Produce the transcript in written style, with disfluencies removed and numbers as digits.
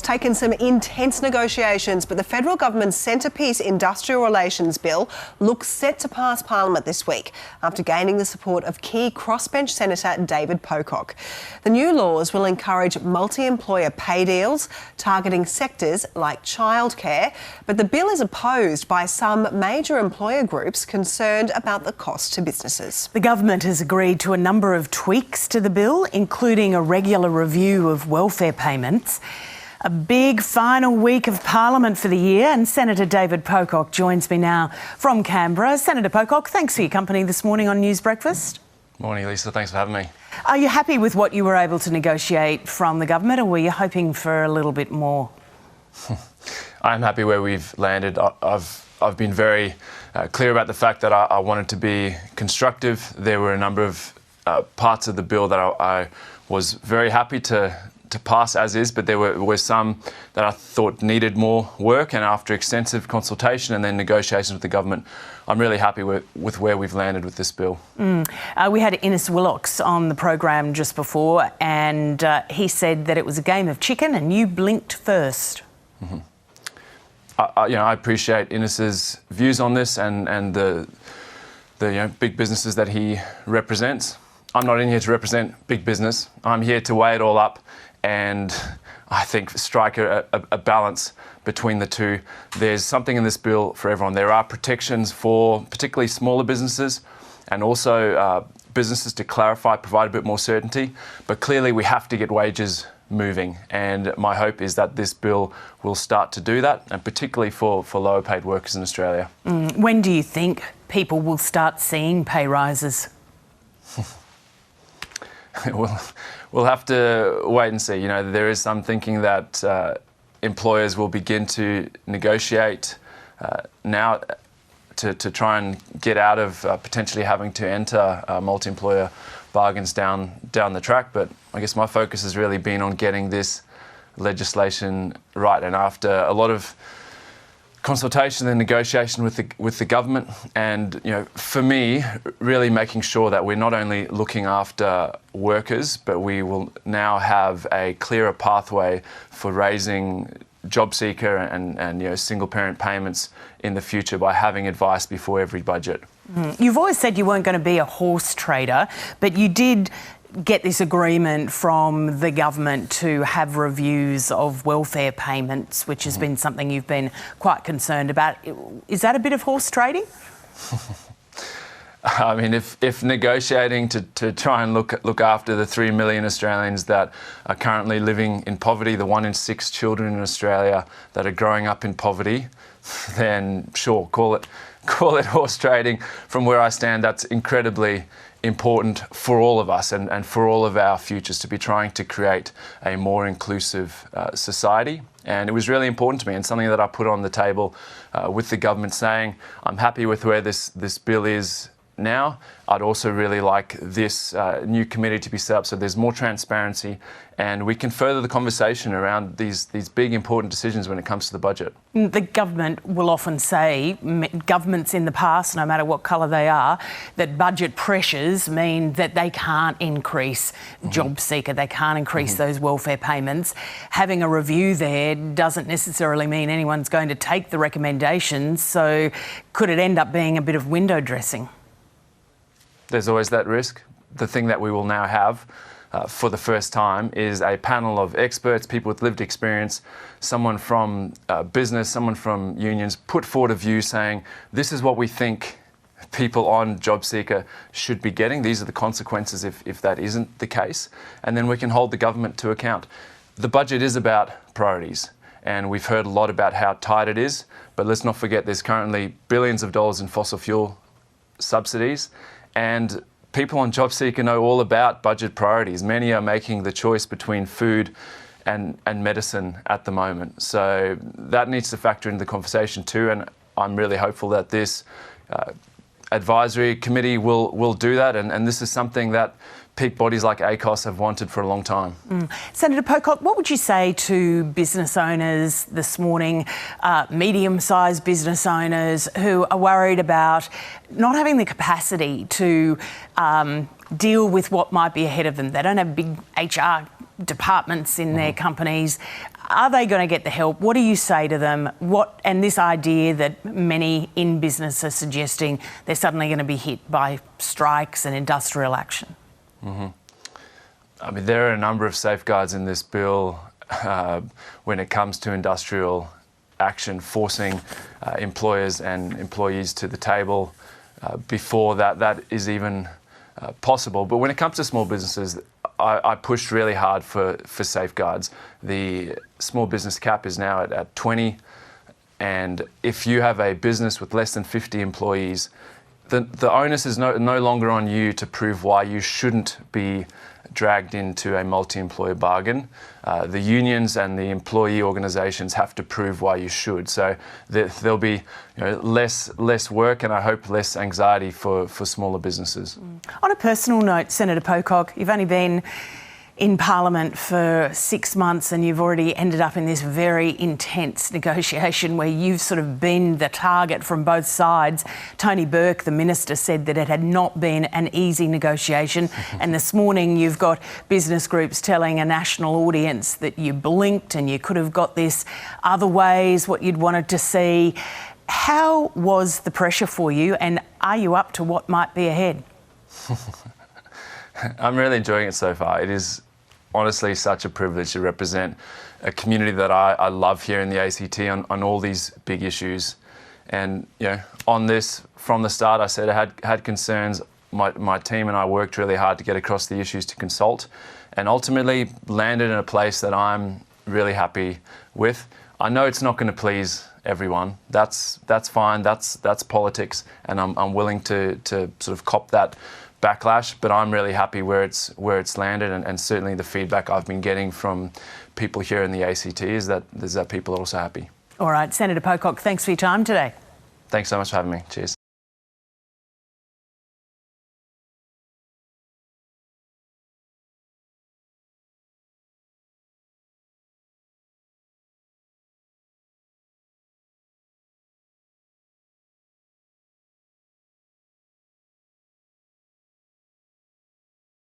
It's taken some intense negotiations, but the federal government's centrepiece industrial relations bill looks set to pass Parliament this week after gaining the support of key crossbench Senator David Pocock. The new laws will encourage multi-employer pay deals targeting sectors like childcare, but the bill is opposed by some major employer groups concerned about the cost to businesses. The government has agreed to a number of tweaks to the bill, including a regular review of welfare payments. A big final week of Parliament for the year, and Senator David Pocock joins me now from Canberra. Senator Pocock, thanks for your company this morning on News Breakfast. Morning, Lisa. Thanks for having me. Are you happy with what you were able to negotiate from the government, or were you hoping for a little bit more? I'm happy where we've landed. I've been very clear about the fact that I wanted to be constructive. There were a number of parts of the bill that I was very happy to pass as is, but there were some that I thought needed more work, and after extensive consultation and then negotiations with the government, I'm really happy with where we've landed with this bill. We had Innes Willocks on the program just before, and he said that it was a game of chicken and you blinked first. Mm-hmm. I appreciate Innes's views on this and the big businesses that he represents. I'm not in here to represent big business. I'm here to weigh it all up and I think strike a balance between the two. There's something in this bill for everyone. There are protections for particularly smaller businesses and also businesses to clarify, provide a bit more certainty. But clearly we have to get wages moving, and my hope is that this bill will start to do that, and particularly for lower paid workers in Australia. When do you think people will start seeing pay rises? We'll have to wait and see. You know, there is some thinking that employers will begin to negotiate now to try and get out of potentially having to enter multi-employer bargains down the track. But I guess my focus has really been on getting this legislation right, and after a lot of consultation and negotiation with the government, and for me, really making sure that we're not only looking after workers, but we will now have a clearer pathway for raising job seeker and single parent payments in the future by having advice before every budget. You've always said you weren't going to be a horse trader, but you did get this agreement from the government to have reviews of welfare payments, which has been something you've been quite concerned about. Is that a bit of horse trading? I mean, if negotiating to try and look after the 3 million Australians that are currently living in poverty, the 1 in 6 children in Australia that are growing up in poverty, then sure, call it horse trading. From where I stand, that's incredibly important for all of us and for all of our futures to be trying to create a more inclusive society. And it was really important to me, and something that I put on the table with the government, saying I'm happy with where this bill is now. I'd also really like this new committee to be set up so there's more transparency and we can further the conversation around these big important decisions when it comes to the budget. The government will often say, governments in the past, no matter what colour they are, that budget pressures mean that they can't increase job seeker, they can't increase those welfare payments. Having a review there doesn't necessarily mean anyone's going to take the recommendations, so could it end up being a bit of window dressing? There's always that risk. The thing that we will now have for the first time is a panel of experts, people with lived experience, someone from business, someone from unions, put forward a view saying, this is what we think people on job seeker should be getting. These are the consequences if that isn't the case. And then we can hold the government to account. The budget is about priorities, and we've heard a lot about how tight it is, but let's not forget there's currently billions of dollars in fossil fuel subsidies. And people on job seeker know all about budget priorities. Many are making the choice between food and medicine at the moment. So that needs to factor into the conversation too. And I'm really hopeful that this advisory committee will do that. And this is something that peak bodies like ACOS have wanted for a long time. Senator Pocock, what would you say to business owners this morning, medium-sized business owners who are worried about not having the capacity to deal with what might be ahead of them? They don't have big HR departments in their companies. Are they going to get the help? What do you say to them? And this idea that many in business are suggesting they're suddenly going to be hit by strikes and industrial action? I mean, there are a number of safeguards in this bill when it comes to industrial action, forcing employers and employees to the table before that is even possible. But when it comes to small businesses, I pushed really hard for safeguards. The small business cap is now at 20, and if you have a business with less than 50 employees, the onus is no longer on you to prove why you shouldn't be dragged into a multi-employer bargain. The unions and the employee organisations have to prove why you should. So there'll be less work and I hope less anxiety for smaller businesses. On a personal note, Senator Pocock, you've only been in Parliament for 6 months and you've already ended up in this very intense negotiation where you've sort of been the target from both sides. Tony Burke, the Minister, said that it had not been an easy negotiation. And this morning you've got business groups telling a national audience that you blinked and you could have got this other ways, what you'd wanted to see. How was the pressure for you and are you up to what might be ahead? I'm really enjoying it so far. It is honestly such a privilege to represent a community that I love here in the ACT on all these big issues. And on this, from the start, I said I had concerns. My team and I worked really hard to get across the issues to consult, and ultimately landed in a place that I'm really happy with. I know it's not going to please everyone. That's fine. That's politics, and I'm willing to sort of cop that backlash, but I'm really happy where it's landed, and certainly the feedback I've been getting from people here in the ACT is that people are also happy. All right, Senator Pocock, thanks for your time today. Thanks so much for having me. Cheers.